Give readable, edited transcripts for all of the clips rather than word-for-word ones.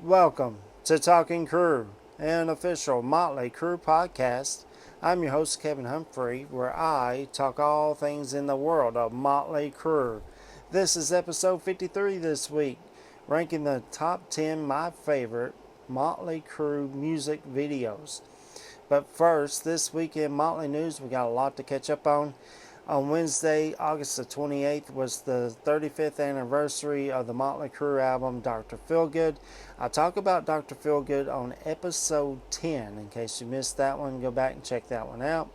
Welcome to Talking Crew, an official Motley Crue podcast. I'm your host, Kevin Humphrey, where I talk all things in the world of Motley Crue. This is episode 53 this week, ranking the top 10 my favorite Motley Crue music videos. But first, this week in Motley News, we got a lot to catch up on. On Wednesday, August the 28th, was the 35th anniversary of the Motley Crue album Dr. Feelgood. I talk about Dr. Feelgood on episode 10. In case you missed that one, go back and check that one out.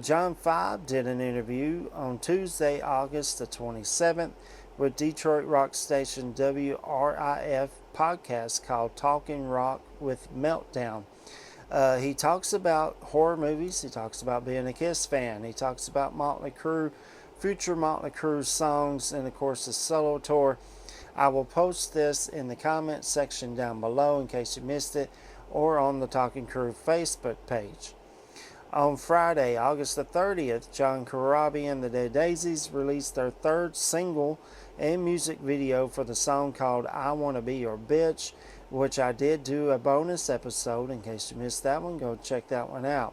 John 5 did an interview on Tuesday, August the 27th, with Detroit rock station WRIF podcast called Talking Rock with Meltdown. He talks about horror movies. He talks about being a Kiss fan. He talks about Motley Crue, future Motley Crue songs, and of course the solo tour. I will post this in the comment section down below in case you missed it, or on the Talking Crew Facebook page. On Friday, August the 30th, John Corabi and the Dead Daisies released their third single and music video for the song called I Wanna Be Your Bitch, which I did do a bonus episode. In case you missed that one, go check that one out.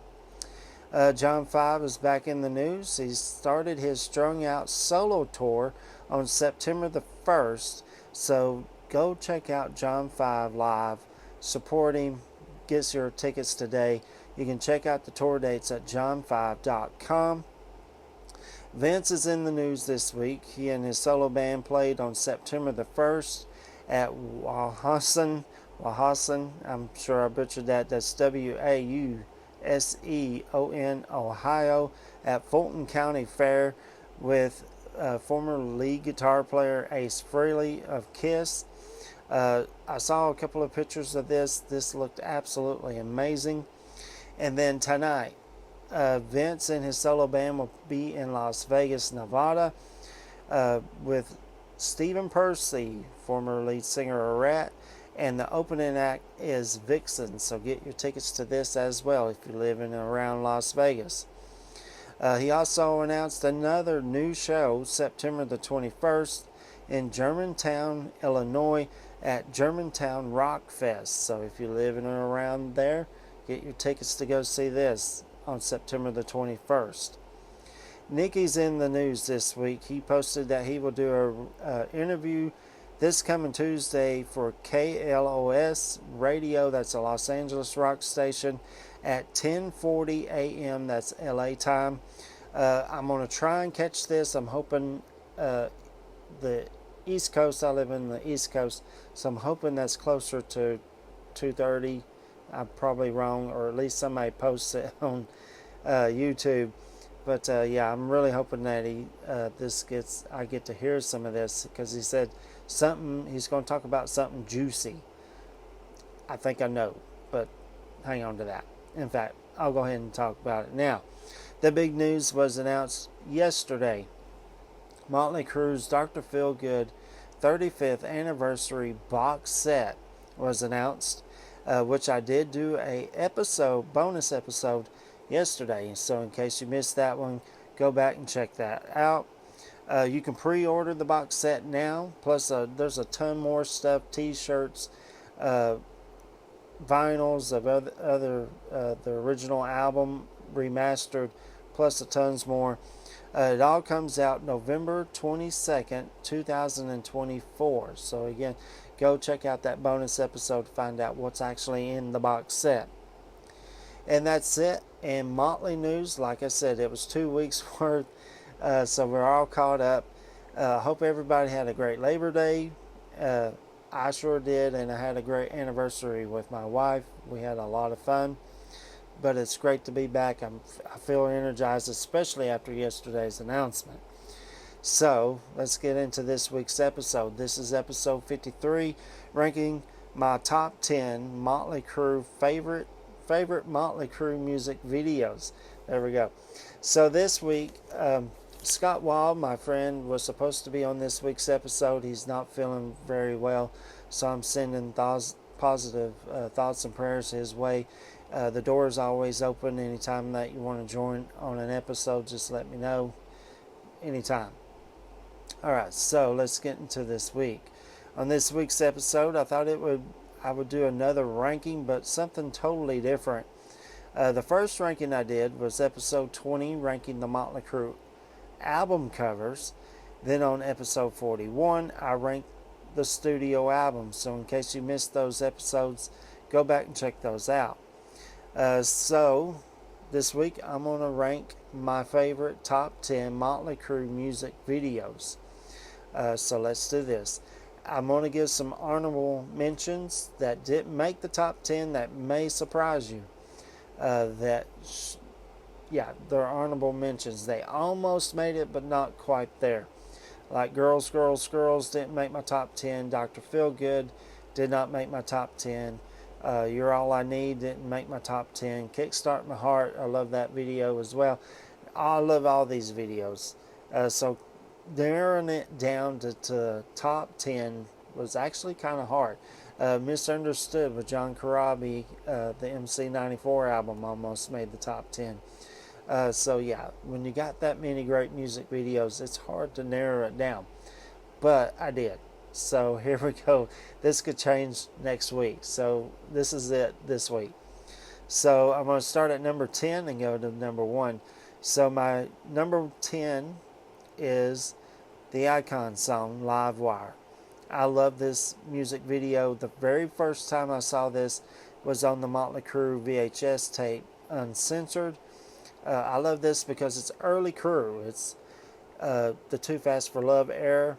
John 5 is back in the news. He started his Strung Out solo tour on September the 1st, so go check out John 5 live. Support him. Get your tickets today. You can check out the tour dates at john5.com. Vince is in the news this week. He and his solo band played on September the 1st at Wauhausen, I'm sure I butchered that. That's Wauseon, Ohio, at Fulton County Fair with former lead guitar player Ace Frehley of Kiss. I saw a couple of pictures of this. This looked absolutely amazing. And then tonight, Vince and his solo band will be in Las Vegas, Nevada, with Stephen Percy, former lead singer of Rat, and the opening act is Vixen. So get your tickets to this as well if you live in and around Las Vegas. He also announced another new show September the 21st in Germantown, Illinois at Germantown Rock Fest. So if you live in and around there, get your tickets to go see this on September the 21st. Nicky's in the news this week. He posted that he will do an interview this coming Tuesday for KLOS Radio, that's a Los Angeles rock station, at 10:40 a.m. That's LA time. I'm going to try and catch this. I'm hoping the East Coast, I live in the East Coast, so I'm hoping that's closer to 2:30. I'm probably wrong, or at least somebody posts it on YouTube. But yeah, I'm really hoping that I get to hear some of this, because he said he's going to talk about something juicy. I think I know, but hang on to that. In fact, I'll go ahead and talk about it now. The big news was announced yesterday. Motley Crue's Dr. Feelgood 35th anniversary box set was announced, which I did do a bonus episode yesterday. So in case you missed that one, go back and check that out. You can pre-order the box set now. Plus, there's a ton more stuff: T-shirts, vinyls of the original album remastered, plus a tons more. It all comes out November 22nd, 2024. So again, go check out that bonus episode to find out what's actually in the box set. And that's it. And Motley News, like I said, it was 2 weeks worth, so we're all caught up. Hope everybody had a great Labor Day. I sure did, and I had a great anniversary with my wife. We had a lot of fun, but it's great to be back. I feel energized, especially after yesterday's announcement. So let's get into this week's episode. This is episode 53, ranking my top 10 Motley Crue favorite Motley Crue music videos. There we go. So this week, Scott Wild, my friend, was supposed to be on this week's episode. He's not feeling very well, so I'm sending positive thoughts and prayers his way. The door is always open. Anytime that you want to join on an episode, just let me know. Anytime. Alright, so let's get into this week. On this week's episode, I thought it would I would do another ranking, but something totally different. The first ranking I did was episode 20, ranking the Motley Crue album covers. Then on episode 41, I ranked the studio albums. So in case you missed those episodes, go back and check those out. So this week I'm going to rank my favorite top 10 Motley Crue music videos. So let's do this. I'm going to give some honorable mentions that didn't make the top 10 that may surprise you. They're honorable mentions. They almost made it, but not quite there. Like Girls, Girls, Girls didn't make my top 10. Dr. Feelgood did not make my top 10. You're All I Need didn't make my top 10. Kickstart My Heart, I love that video as well. I love all these videos. So narrowing it down to top 10 was actually kind of hard. Misunderstood with John Corabi, the MC94 album almost made the top 10. When you got that many great music videos, it's hard to narrow it down. But I did. So here we go. This could change next week. So this is it this week. So I'm going to start at number 10 and go to number 1. So my number 10 is the Icon song, Live Wire. I love this music video. The very first time I saw this was on the Motley Crue VHS tape, Uncensored. I love this because it's early Crue. It's the Too Fast for Love era.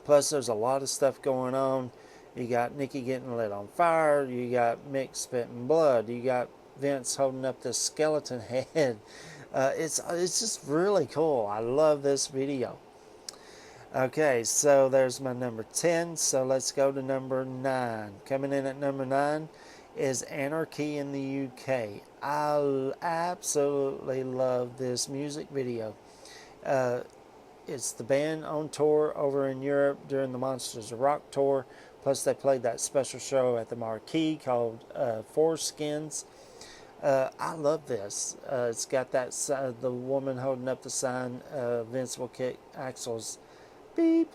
Plus, there's a lot of stuff going on. You got Nikki getting lit on fire. You got Mick spitting blood. You got Vince holding up this skeleton head. It's just really cool. I love this video. Okay, so there's my number 10. So let's go to number 9. Coming in at number 9 is Anarchy in the UK. I absolutely love this music video. It's the band on tour over in Europe during the Monsters of Rock tour. Plus, they played that special show at the Marquee called Foreskins. I love this. It's got that the woman holding up the sign, Vince will kick Axel's beep,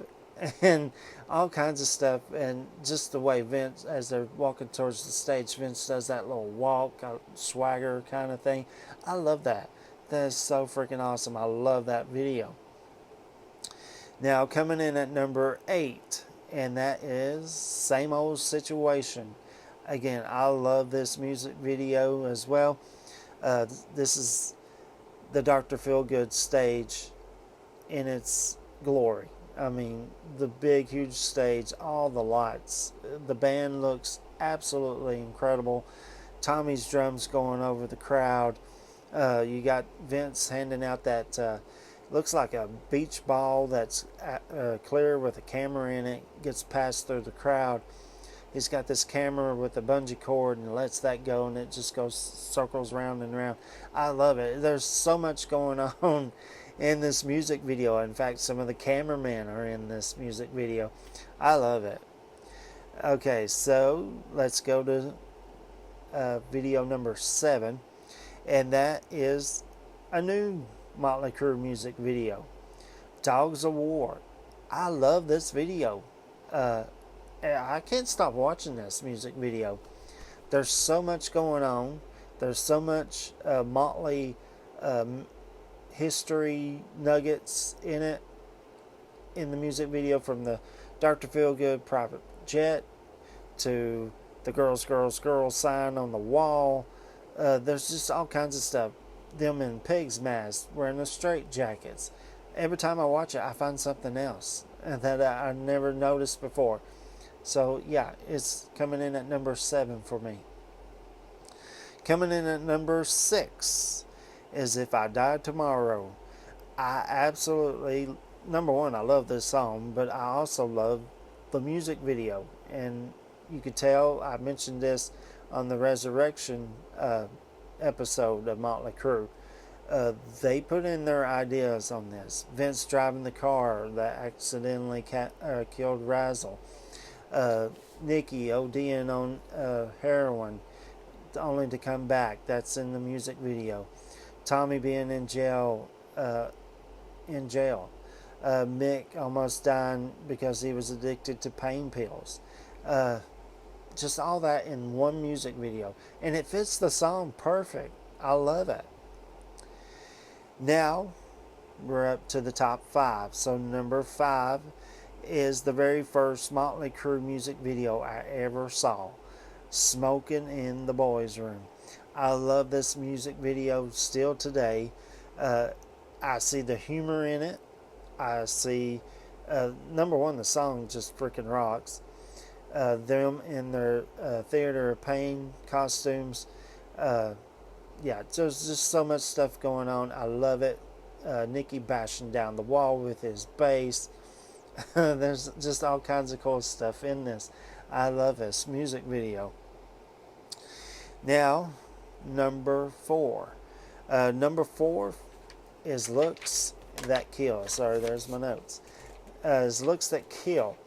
and all kinds of stuff. And just the way Vince, as they're walking towards the stage, Vince does that little walk, swagger kind of thing. I love that. That is so freaking awesome. I love that video. Now coming in at number 8, and that is Same Old Situation. Again, I love this music video as well. This is the Dr. Feelgood stage in its glory. I mean, the big, huge stage, all the lights. The band looks absolutely incredible. Tommy's drums going over the crowd. You got Vince handing out that looks like a beach ball that's clear with a camera in it. Gets passed through the crowd. He's got this camera with a bungee cord and lets that go, and it just goes circles round and round. I love it. There's so much going on in this music video. In fact, some of the cameramen are in this music video. I love it. Okay, so let's go to video number 7, and that is a new Motley Crue music video, Dogs of War. I love this video. I can't stop watching this music video. There's so much going on. There's so much Motley history nuggets in it, in the music video, from the Dr. Feelgood private jet to the Girls, Girls, Girls sign on the wall. There's just all kinds of stuff. Them in pig's masks, wearing the straight jackets. Every time I watch it, I find something else that I never noticed before. So yeah, it's coming in at number 7 for me. Coming in at number 6 is If I Die Tomorrow. I absolutely, number 1, I love this song, but I also love the music video. And you could tell, I mentioned this on the Resurrection episode of Motley Crue. They put in their ideas on this. Vince driving the car that accidentally killed Razzle. Nikki ODing on heroin only to come back. That's in the music video. Tommy being in jail. Mick almost dying because he was addicted to pain pills. just all that in one music video, and it fits the song perfect. I love it. Now we're up to the top 5. So number 5 is the very first Motley Crue music video I ever saw, "Smoking in the Boys' Room." I love this music video still today. I see the humor in it. I see, number one, the song just freaking rocks. Them in their Theater of Pain costumes. Yeah, there's just so much stuff going on. I love it. Nicky bashing down the wall with his bass. There's just all kinds of cool stuff in this. I love this music video. Now, number 4. Number 4 is Looks That Kill. Sorry, there's my notes. Is Looks That Kill.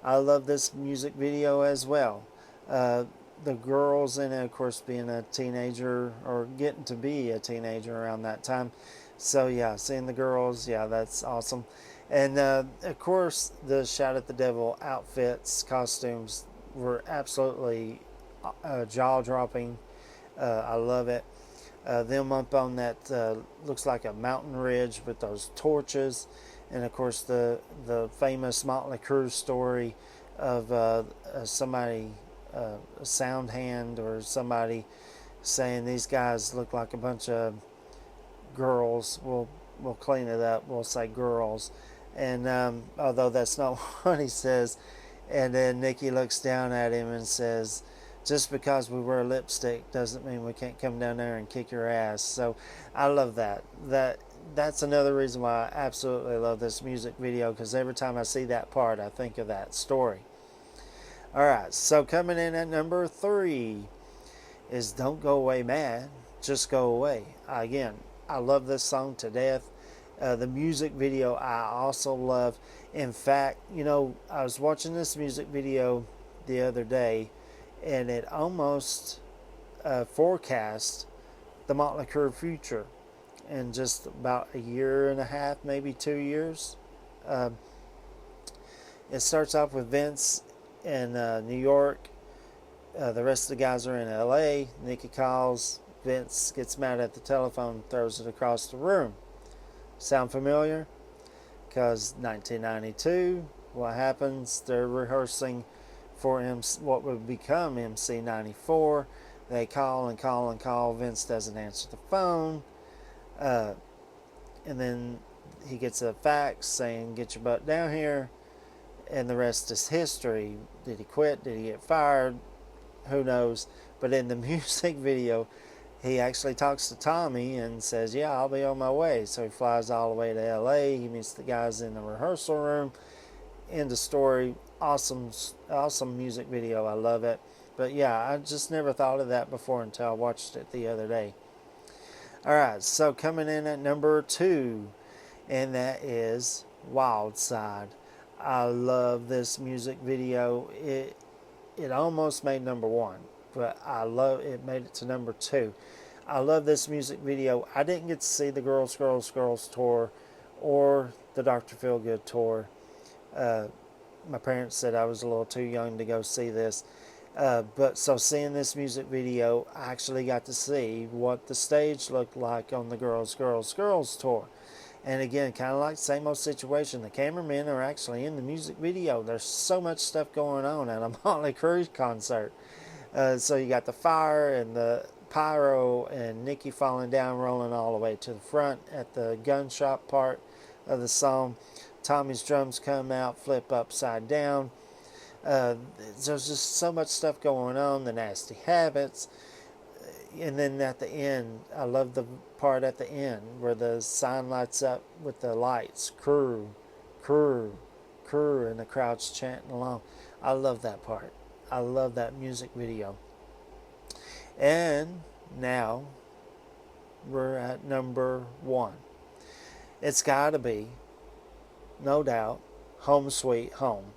I love this music video as well. The girls in it, of course, being a teenager or getting to be a teenager around that time. So yeah, seeing the girls, yeah, that's awesome. And of course, the Shout at the Devil outfits, costumes were absolutely jaw-dropping. I love it. Them up on that looks like a mountain ridge with those torches, and of course the famous Motley Crue story of somebody, a sound hand or somebody saying these guys look like a bunch of girls. We'll clean it up. We'll say girls, and although that's not what he says, and then Nicky looks down at him and says, "Just because we wear lipstick doesn't mean we can't come down there and kick your ass." So I love that. That's another reason why I absolutely love this music video, because every time I see that part, I think of that story. All right, so coming in at number 3 is "Don't Go Away Mad, Just Go Away." Again, I love this song to death. The music video I also love. In fact, I was watching this music video the other day, and it almost forecast the Motley Crue future in just about a year and a half, maybe 2 years. It starts off with Vince in New York. The rest of the guys are in LA. Nicky calls. Vince gets mad at the telephone and throws it across the room. Sound familiar? Because 1992, what happens? They're rehearsing for what would become MC 94. They call and call and call. Vince doesn't answer the phone. And then he gets a fax saying, "Get your butt down here." And the rest is history. Did he quit? Did he get fired? Who knows? But in the music video, he actually talks to Tommy and says, "Yeah, I'll be on my way." So he flies all the way to LA. He meets the guys in the rehearsal room. End of story. Awesome music video. I love it. But yeah, I just never thought of that before until I watched it the other day. Alright, so coming in at number 2, and that is "Wild Side." I love this music video. It almost made number 1, but it made it to number 2. I love this music video. I didn't get to see the Girls tour or the Dr. Feelgood tour. My parents said I was a little too young to go see this. But so seeing this music video, I actually got to see what the stage looked like on the Girls tour. And again, kind of like the same old situation. The cameramen are actually in the music video. There's so much stuff going on at a Motley Crue concert. So you got the fire and the pyro and Nicky falling down, rolling all the way to the front at the gun shop part of the song. Tommy's drums come out, flip upside down. There's just so much stuff going on. The Nasty Habits. And then at the end, I love the part at the end where the sign lights up with the lights. Crue, Crue, Crue, and the crowd's chanting along. I love that part. I love that music video. And now we're at number 1. It's got to be, no doubt, "Home Sweet Home."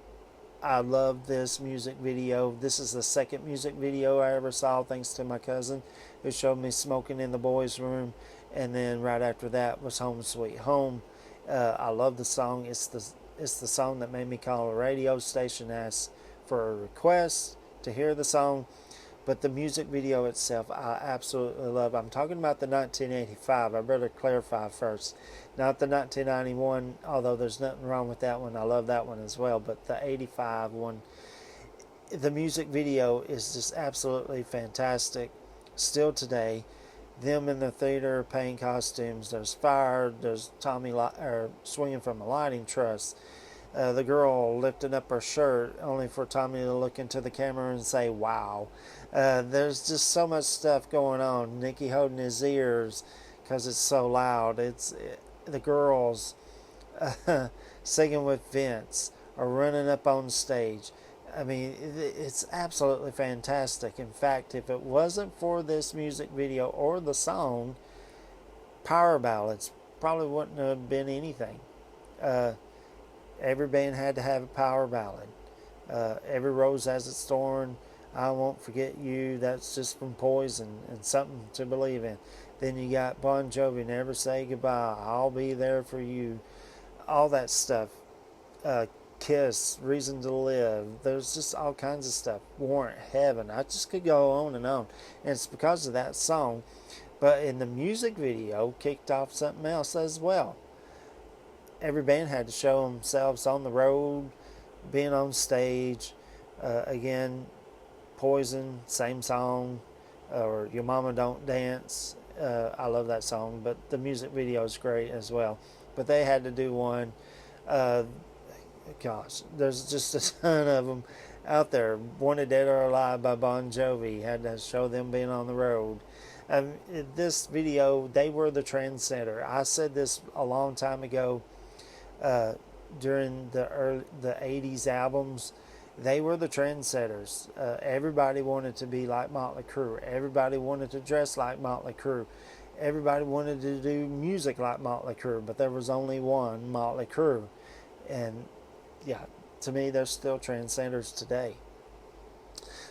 I love this music video. This is the second music video I ever saw, thanks to my cousin, who showed me "Smoking in the Boys' Room," and then right after that was "Home Sweet Home." I love the song. It's the song that made me call a radio station, ask for a request, to hear the song, but the music video itself, I absolutely love. I'm talking about the 1985. I better clarify first. Not the 1991, although there's nothing wrong with that one. I love that one as well. But the 85 one, the music video is just absolutely fantastic. Still today, them in the theater paying costumes. There's fire. There's Tommy swinging from a lighting truss. The girl lifting up her shirt only for Tommy to look into the camera and say, wow. There's just so much stuff going on. Nicky holding his ears because it's so loud. The girls singing with Vince or running up on stage. I mean, it's absolutely fantastic. In fact, if it wasn't for this music video or the song, Power Ballads probably wouldn't have been anything. Every band had to have a power ballad. Every Rose Has Its Thorn, I Won't Forget You, that's just from Poison and Something to Believe In. Then you got Bon Jovi, Never Say Goodbye, I'll Be There For You, all that stuff. Kiss, Reason to Live, there's just all kinds of stuff. Warrant Heaven, I just could go on and on. And it's because of that song. But in the music video, kicked off something else as well. Every band had to show themselves on the road, being on stage. Again, Poison, same song, or Your Mama Don't Dance. I love that song, but the music video is great as well. But they had to do one. Gosh, there's just a ton of them out there. Wanted Dead or Alive by Bon Jovi. Had to show them being on the road. This video, they were the trendsetter. I said this a long time ago. During the 80s albums, they were the trendsetters. Everybody wanted to be like Motley Crue. Everybody wanted to dress like Motley Crue. Everybody wanted to do music like Motley Crue, but there was only one Motley Crue. And yeah, to me, they're still trendsetters today.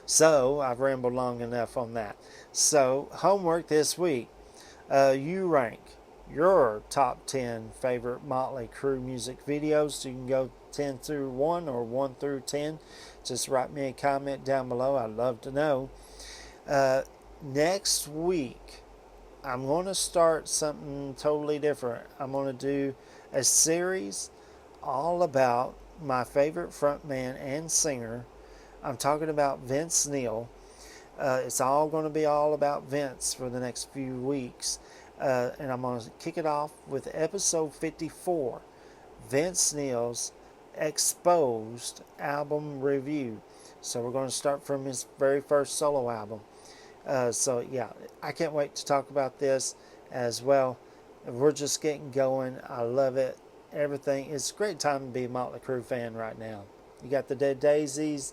So I've rambled long enough on that. So homework this week. You rank your top 10 favorite Motley Crue music videos. So you can go 10 through 1 or 1 through 10. Just write me a comment down below. I'd love to know. Next week, I'm going to start something totally different. I'm going to do a series all about my favorite frontman and singer. I'm talking about Vince Neil. It's all going to be all about Vince for the next few weeks. And I'm going to kick it off with episode 54, Vince Neil's Exposed album review. So we're going to start from his very first solo album. So yeah, I can't wait to talk about this as well. We're just getting going. I love it. Everything. It's a great time to be a Motley Crue fan right now. You got the Dead Daisies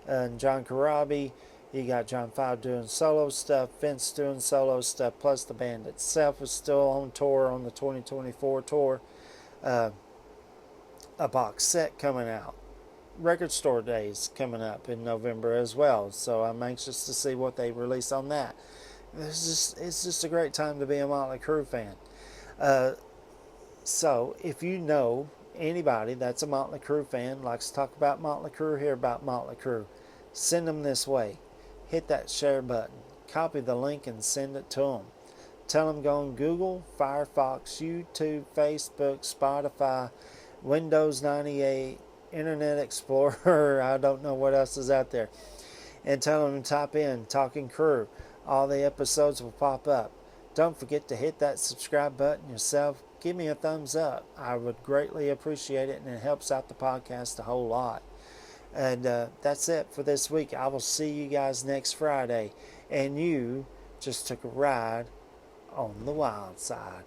and John Corabi. You got John 5 doing solo stuff, Vince doing solo stuff, plus the band itself is still on tour on the 2024 tour. A box set coming out. Record Store Days coming up in November as well. So I'm anxious to see what they release on that. It's just a great time to be a Motley Crue fan. So if you know anybody that's a Motley Crue fan, likes to talk about Motley Crue, hear about Motley Crue, send them this way. Hit that share button. Copy the link and send it to them. Tell them go on Google, Firefox, YouTube, Facebook, Spotify, Windows 98, Internet Explorer. I don't know what else is out there. And tell them to type in Talking Crue. All the episodes will pop up. Don't forget to hit that subscribe button yourself. Give me a thumbs up. I would greatly appreciate it, and it helps out the podcast a whole lot. And that's it for this week. I will see you guys next Friday. And you just took a ride on the wild side.